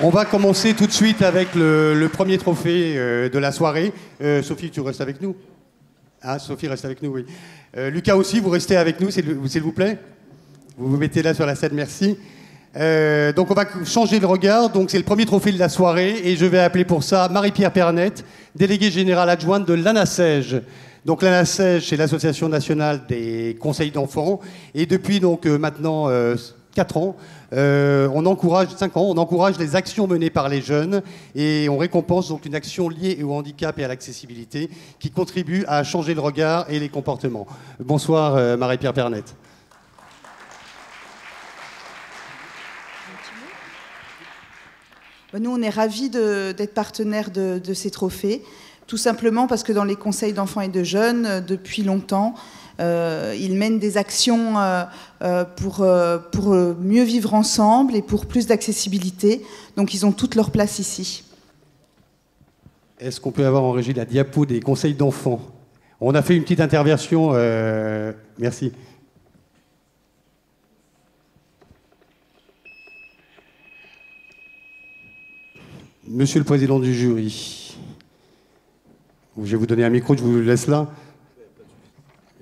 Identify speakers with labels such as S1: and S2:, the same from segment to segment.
S1: On va commencer tout de suite avec le premier trophée de la soirée. Sophie, tu restes avec nous? Ah, Sophie reste avec nous, oui. Lucas aussi, vous restez avec nous, s'il vous plaît. Vous vous mettez là sur la scène, merci. Donc on va changer le regard. Donc c'est le premier trophée de la soirée et je vais appeler pour ça Marie-Pierre Pernette, déléguée générale adjointe de l'ANACEJ. Donc l'ANACEJ, c'est l'Association nationale des conseils d'enfants. Et depuis donc maintenant 4 ans, 5 ans, on encourage les actions menées par les jeunes et on récompense donc une action liée au handicap et à l'accessibilité qui contribue à changer le regard et les comportements. Bonsoir Marie-Pierre Pernette.
S2: Nous, on est ravis d'être partenaires de ces trophées, tout simplement parce que dans les conseils d'enfants et de jeunes, depuis longtemps, ils mènent des actions pour mieux vivre ensemble et pour plus d'accessibilité. Donc, ils ont toute leur place ici.
S1: Est-ce qu'on peut avoir en régie la diapo des conseils d'enfants? On a fait une petite intervention. Merci. Monsieur le président du jury, je vais vous donner un micro, je vous laisse là.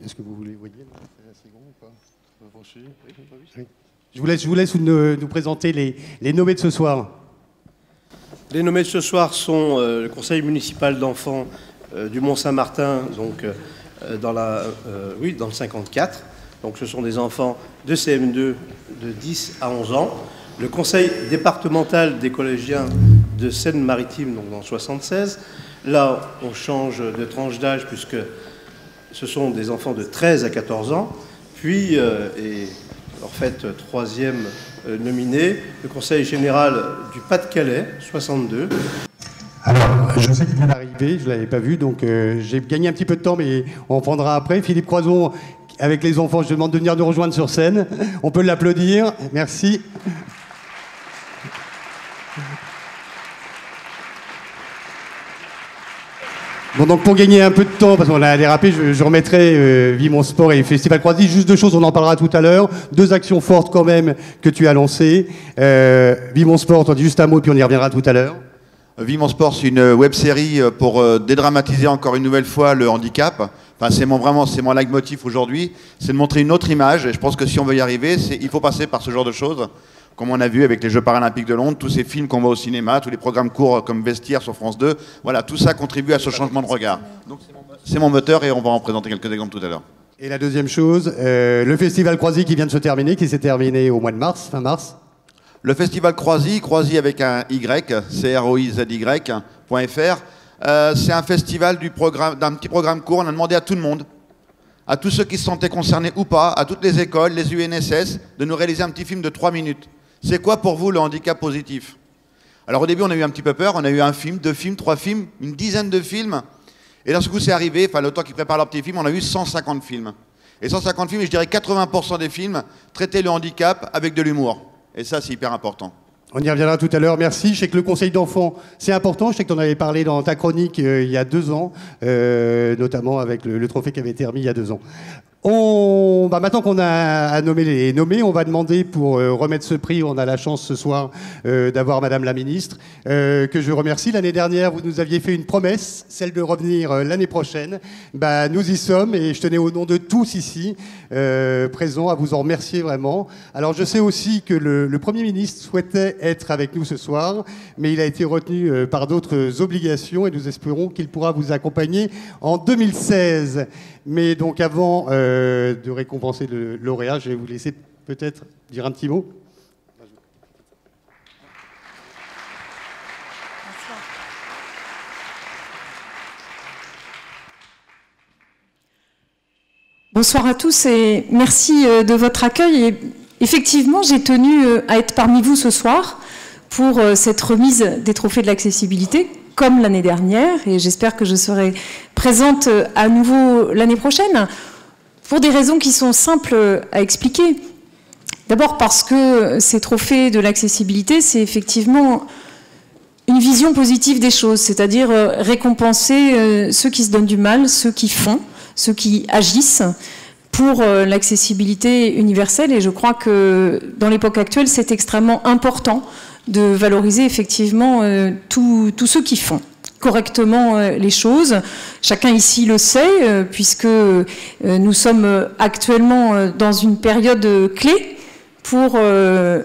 S1: Est-ce que vous voulez voyer Je vous laisse nous présenter les nommés de ce soir.
S3: Les nommés de ce soir sont le conseil municipal d'enfants du Mont-Saint-Martin, donc dans le 54. Donc ce sont des enfants de CM2 de 10 à 11 ans. Le conseil départemental des collégiens de Seine-Maritime, donc dans 76. Là, on change de tranche d'âge puisque ce sont des enfants de 13 à 14 ans. Puis, et en fait, troisième nominé, le conseil général du Pas-de-Calais, 62.
S1: Alors, je sais qu'il vient d'arriver, je ne l'avais pas vu, donc j'ai gagné un petit peu de temps, mais on prendra après. Philippe Croison, avec les enfants, je demande de venir nous rejoindre sur scène. On peut l'applaudir, merci. Bon, donc pour gagner un peu de temps, parce qu'on a dérapé, je remettrai Vie Mon Sport et Festival Croisy. Juste 2 choses, on en parlera tout à l'heure. 2 actions fortes quand même que tu as lancées. Vie Mon Sport, on dit juste un mot, puis on y reviendra tout à l'heure.
S4: Vie Mon Sport, c'est une web-série pour dédramatiser encore une nouvelle fois le handicap. Enfin, c'est mon leitmotiv aujourd'hui, c'est de montrer une autre image. Et je pense que si on veut y arriver, il faut passer par ce genre de choses. Comme on a vu avec les Jeux paralympiques de Londres, tous ces films qu'on voit au cinéma, tous les programmes courts comme Vestiaire sur France 2, voilà, tout ça contribue à ce changement de regard. Donc c'est mon moteur et on va en présenter quelques exemples tout à l'heure.
S1: Et la deuxième chose, le Festival Croisy qui vient de se terminer, qui s'est terminé au mois de mars, fin mars.
S4: Le Festival Croisy avec un Y, CROIZY.fr, c'est un festival d'un petit programme court. On a demandé à tout le monde, à tous ceux qui se sentaient concernés ou pas, à toutes les écoles, les UNSS, de nous réaliser un petit film de 3 minutes. C'est quoi pour vous le handicap positif? Alors au début on a eu un petit peu peur, on a eu 1 film, 2 films, 3 films, une dizaine de films. Et d'un coup c'est arrivé, enfin le temps qu'ils préparent leur petit film, on a eu 150 films. Et 150 films, et je dirais 80% des films traitaient le handicap avec de l'humour. Et ça c'est hyper important.
S1: On y reviendra tout à l'heure, merci. Je sais que le conseil d'enfants, c'est important. Je sais que tu en avais parlé dans ta chronique il y a 2 ans, notamment avec le trophée qui avait été remis il y a 2 ans. Maintenant qu'on a nommé les nommés, on va demander pour remettre ce prix, on a la chance ce soir d'avoir Madame la Ministre, que je remercie. L'année dernière, vous nous aviez fait une promesse, celle de revenir l'année prochaine. Nous y sommes et je tenais au nom de tous ici présents à vous en remercier vraiment. Alors je sais aussi que le Premier ministre souhaitait être avec nous ce soir, mais il a été retenu par d'autres obligations et nous espérons qu'il pourra vous accompagner en 2016. Mais donc avant de récompenser le lauréat, je vais vous laisser peut-être dire un petit mot.
S5: Bonsoir à tous et merci de votre accueil. Et effectivement, j'ai tenu à être parmi vous ce soir pour cette remise des trophées de l'accessibilité, comme l'année dernière, et j'espère que je serai présente à nouveau l'année prochaine, pour des raisons qui sont simples à expliquer. D'abord parce que ces trophées de l'accessibilité, c'est effectivement une vision positive des choses, c'est-à-dire récompenser ceux qui se donnent du mal, ceux qui font, ceux qui agissent pour l'accessibilité universelle. Et je crois que dans l'époque actuelle, c'est extrêmement important de valoriser effectivement tous ceux qui font correctement les choses. Chacun ici le sait, puisque nous sommes actuellement dans une période clé pour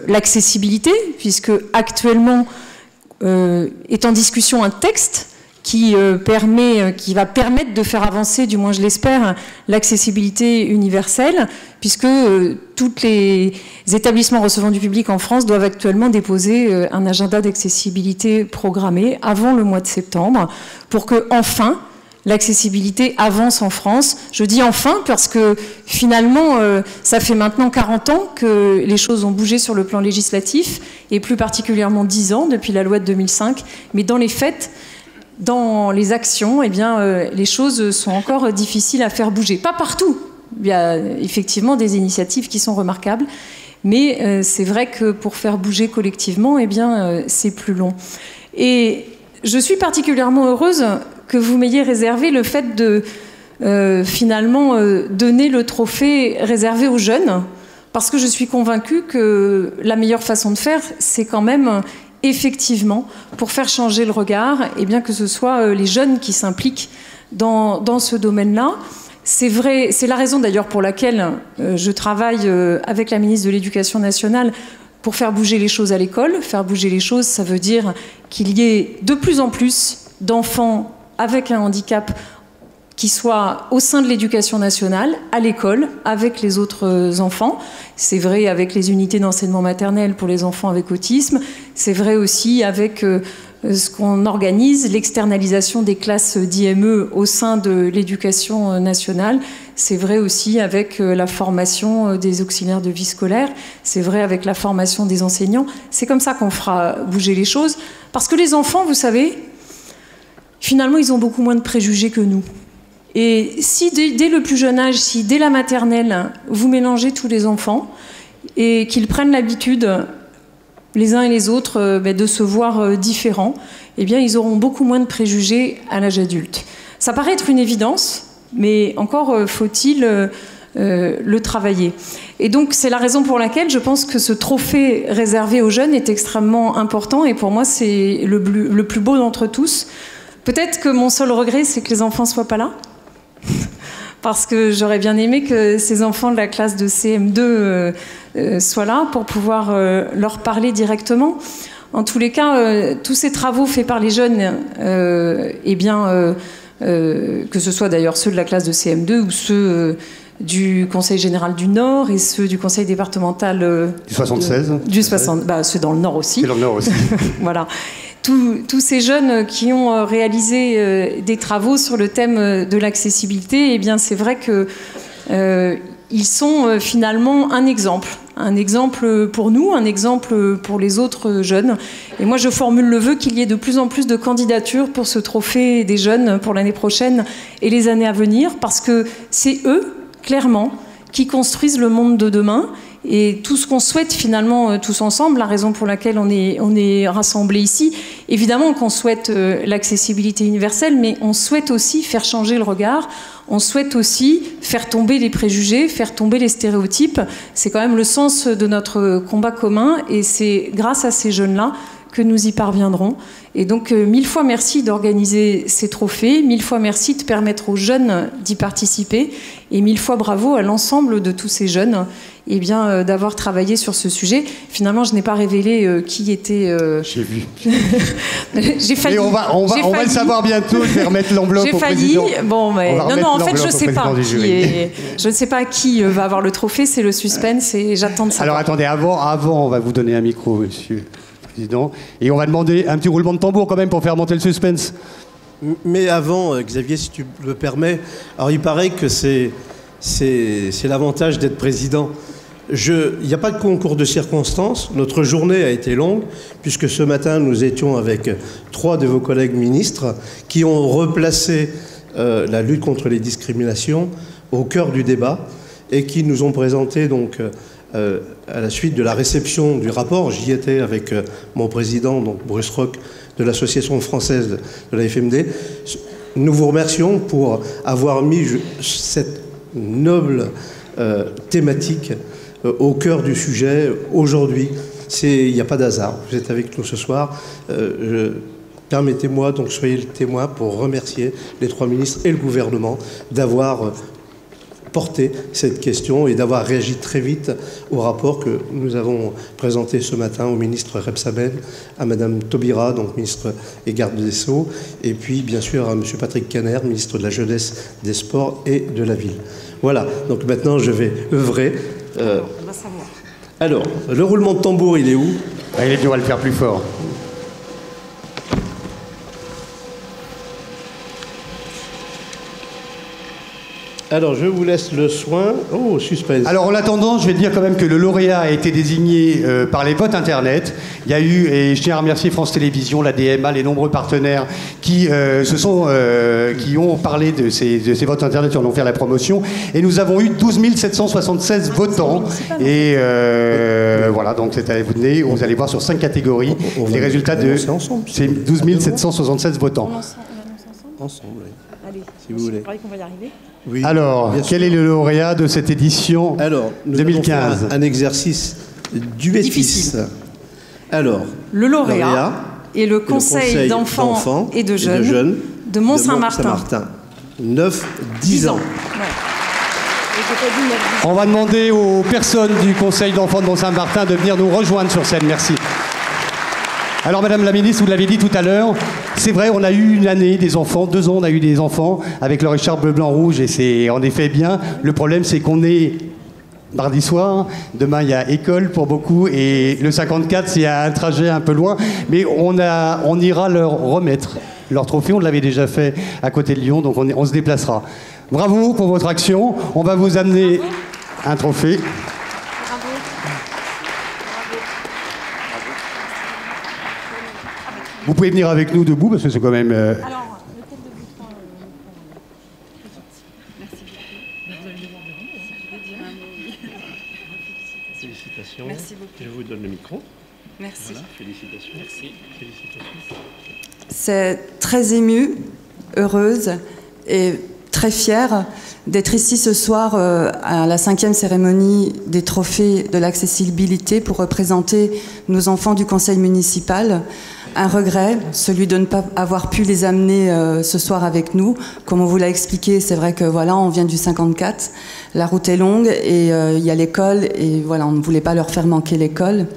S5: l'accessibilité, puisque actuellement est en discussion un texte qui va permettre de faire avancer, du moins je l'espère, l'accessibilité universelle, puisque tous les établissements recevant du public en France doivent actuellement déposer un agenda d'accessibilité programmé avant le mois de septembre, pour que enfin l'accessibilité avance en France. Je dis enfin parce que finalement, ça fait maintenant 40 ans que les choses ont bougé sur le plan législatif, et plus particulièrement 10 ans depuis la loi de 2005, mais dans les faits, dans les actions, eh bien, les choses sont encore difficiles à faire bouger. Pas partout. Il y a effectivement des initiatives qui sont remarquables, mais c'est vrai que pour faire bouger collectivement, eh bien, c'est plus long. Et je suis particulièrement heureuse que vous m'ayez réservé le fait de finalement donner le trophée réservé aux jeunes, parce que je suis convaincue que la meilleure façon de faire, c'est quand même effectivement, pour faire changer le regard, et bien que ce soit les jeunes qui s'impliquent dans ce domaine-là. C'est vrai, c'est la raison d'ailleurs pour laquelle je travaille avec la ministre de l'Éducation nationale pour faire bouger les choses à l'école. Faire bouger les choses, ça veut dire qu'il y ait de plus en plus d'enfants avec un handicap qui soient au sein de l'éducation nationale, à l'école, avec les autres enfants. C'est vrai avec les unités d'enseignement maternel pour les enfants avec autisme. C'est vrai aussi avec ce qu'on organise, l'externalisation des classes d'IME au sein de l'éducation nationale. C'est vrai aussi avec la formation des auxiliaires de vie scolaire. C'est vrai avec la formation des enseignants. C'est comme ça qu'on fera bouger les choses. Parce que les enfants, vous savez, finalement, ils ont beaucoup moins de préjugés que nous. Et si dès le plus jeune âge, si dès la maternelle, vous mélangez tous les enfants et qu'ils prennent l'habitude, les uns et les autres, de se voir différents, eh bien, ils auront beaucoup moins de préjugés à l'âge adulte. Ça paraît être une évidence, mais encore faut-il le travailler. Et donc, c'est la raison pour laquelle je pense que ce trophée réservé aux jeunes est extrêmement important, et pour moi, c'est le plus beau d'entre tous. Peut-être que mon seul regret, c'est que les enfants ne soient pas là. Parce que j'aurais bien aimé que ces enfants de la classe de CM2 soient là pour pouvoir leur parler directement. En tous les cas, tous ces travaux faits par les jeunes, que ce soit d'ailleurs ceux de la classe de CM2 ou ceux du Conseil général du Nord et ceux du Conseil départemental
S1: du 76.
S5: Ceux dans le Nord aussi.
S1: C'est dans le Nord aussi.
S5: Voilà. Tous ces jeunes qui ont réalisé des travaux sur le thème de l'accessibilité, eh bien, c'est vrai que ils sont finalement un exemple pour nous, un exemple pour les autres jeunes. Et moi, je formule le vœu qu'il y ait de plus en plus de candidatures pour ce trophée des jeunes pour l'année prochaine et les années à venir, parce que c'est eux, clairement, qui construisent le monde de demain. Et tout ce qu'on souhaite finalement tous ensemble, la raison pour laquelle on est rassemblés ici, évidemment qu'on souhaite l'accessibilité universelle, mais on souhaite aussi faire changer le regard, on souhaite aussi faire tomber les préjugés, faire tomber les stéréotypes. C'est quand même le sens de notre combat commun, et c'est grâce à ces jeunes-là que nous y parviendrons. Et donc, 1000 fois merci d'organiser ces trophées, 1000 fois merci de permettre aux jeunes d'y participer, et 1000 fois bravo à l'ensemble de tous ces jeunes d'avoir travaillé sur ce sujet. Finalement, je n'ai pas révélé qui était...
S1: J'ai vu.
S5: J'ai failli.
S1: Et on va le savoir bientôt. Je vais remettre l'enveloppe au président.
S5: Bon, mais non, en fait, je ne sais pas je ne sais pas qui va avoir le trophée. C'est le suspense et j'attends de savoir.
S1: Alors, attendez, avant, on va vous donner un micro, monsieur le président. Et on va demander un petit roulement de tambour quand même pour faire monter le suspense.
S3: Mais avant, Xavier, si tu le permets, alors il paraît que c'est l'avantage d'être président. Il n'y a pas de concours de circonstances. Notre journée a été longue, puisque ce matin, nous étions avec 3 de vos collègues ministres qui ont replacé la lutte contre les discriminations au cœur du débat et qui nous ont présenté, donc, à la suite de la réception du rapport, j'y étais avec mon président, donc Bruce Roch, de l'Association française de la FMD. Nous vous remercions pour avoir mis cette noble thématique au cœur du sujet aujourd'hui Il n'y a pas d'hasard. Vous êtes avec nous ce soir. Permettez-moi, donc soyez le témoin pour remercier les 3 ministres et le gouvernement d'avoir porté cette question et d'avoir réagi très vite au rapport que nous avons présenté ce matin au ministre Rebsaben, à Madame Taubira, donc ministre et garde des Sceaux, et puis bien sûr à Monsieur Patrick Caner, ministre de la Jeunesse, des Sports et de la Ville. Voilà, donc maintenant je vais œuvrer.
S5: On va savoir.
S3: Alors, le roulement de tambour, il est où?
S1: Il est dur à le faire plus fort.
S3: Alors, je vous laisse le soin. Oh, suspense.
S1: Alors, en attendant, je vais dire quand même que le lauréat a été désigné par les votes Internet. Il y a eu, et je tiens à remercier France Télévisions, la DMA, les nombreux partenaires qui qui ont parlé de ces votes Internet, qui en ont fait la promotion. Et nous avons eu 12 776 votants. Et voilà, donc c'est à vous donner. Vous allez voir sur 5 catégories les résultats de ces 12 776 votants.
S3: Ensemble, oui.
S5: Allez,
S3: si vous voulez.
S5: Je croyais qu'on va y arriver.
S3: Oui,
S1: alors, quel est le lauréat de cette édition 2015?
S3: Un exercice difficile. Alors,
S5: le lauréat est le Conseil d'enfants et de jeunes de Mont-Saint-Martin.
S3: 9-10 ans.
S5: Ouais.
S1: On va demander aux personnes du Conseil d'enfants de Mont-Saint-Martin de venir nous rejoindre sur scène. Merci. Alors, Madame la Ministre, vous l'avez dit tout à l'heure, c'est vrai, on a eu une année des enfants, 2 ans, on a eu des enfants avec leur écharpe bleu, blanc, rouge, et c'est en effet bien. Le problème, c'est qu'on est mardi soir, demain il y a école pour beaucoup, et le 54, c'est un trajet un peu loin, mais on ira leur remettre leur trophée. On l'avait déjà fait à côté de Lyon, donc on se déplacera. Bravo pour votre action. On va vous amener un trophée. Vous pouvez venir avec nous debout parce que c'est quand même...
S5: Alors, lequel de vous trois Merci beaucoup.
S3: Félicitations.
S5: Merci beaucoup.
S3: Je vous donne le micro.
S5: Merci.
S3: Voilà, félicitations. Merci. Félicitations.
S6: C'est très émue, heureuse et très fière d'être ici ce soir à la 5e cérémonie des trophées de l'accessibilité pour représenter nos enfants du conseil municipal. Un regret, celui de ne pas avoir pu les amener ce soir avec nous. Comme on vous l'a expliqué, c'est vrai que voilà, on vient du 54, la route est longue et il y a l'école et voilà, on ne voulait pas leur faire manquer l'école.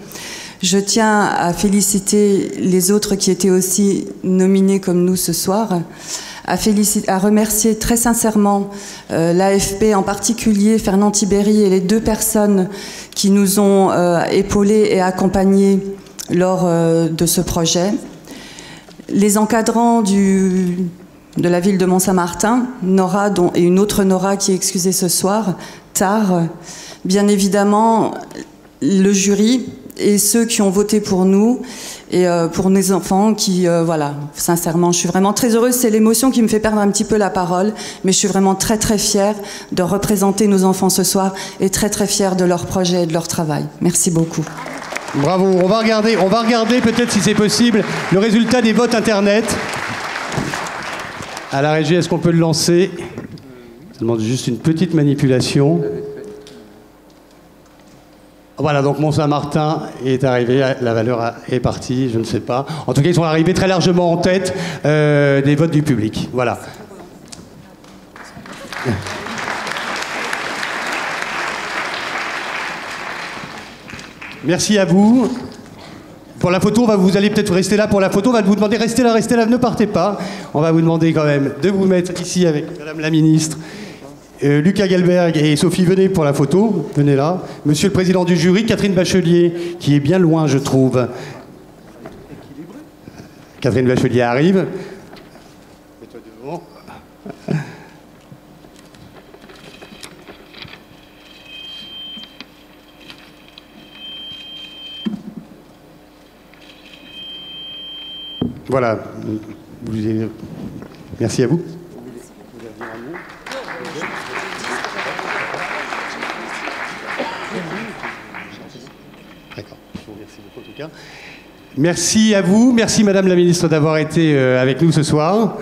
S6: Je tiens à féliciter les autres qui étaient aussi nominés comme nous ce soir, à remercier très sincèrement l'AFP, en particulier Fernand Tibéry et les 2 personnes qui nous ont épaulés et accompagnés lors de ce projet. Les encadrants de la ville de Mont-Saint-Martin, Nora et une autre Nora qui est excusée ce soir, Tar, bien évidemment le jury et ceux qui ont voté pour nous et pour nos enfants qui, voilà, sincèrement, je suis vraiment très heureuse. C'est l'émotion qui me fait perdre un petit peu la parole, mais je suis vraiment très très fière de représenter nos enfants ce soir et très très fière de leur projet et de leur travail. Merci beaucoup.
S1: Bravo. On va regarder peut-être si c'est possible le résultat des votes Internet. À la régie, est-ce qu'on peut le lancer? Ça demande juste une petite manipulation. Voilà, donc Mont-Saint-Martin est arrivé, la valeur est partie, je ne sais pas. En tout cas, ils sont arrivés très largement en tête des votes du public. Voilà. Merci à vous. Pour la photo, vous allez peut-être rester là pour la photo. On va vous demander, restez là, ne partez pas. On va vous demander quand même de vous mettre ici avec Madame la Ministre. Lucas Gelberg et Sophie, venez pour la photo. Venez là. Monsieur le Président du jury, Catherine Bachelier, qui est bien loin, je trouve. Catherine Bachelier arrive. Mets-toi devant. Voilà. Merci à vous. D'accord. Merci beaucoup en tout cas. Merci à vous. Merci Madame la Ministre d'avoir été avec nous ce soir.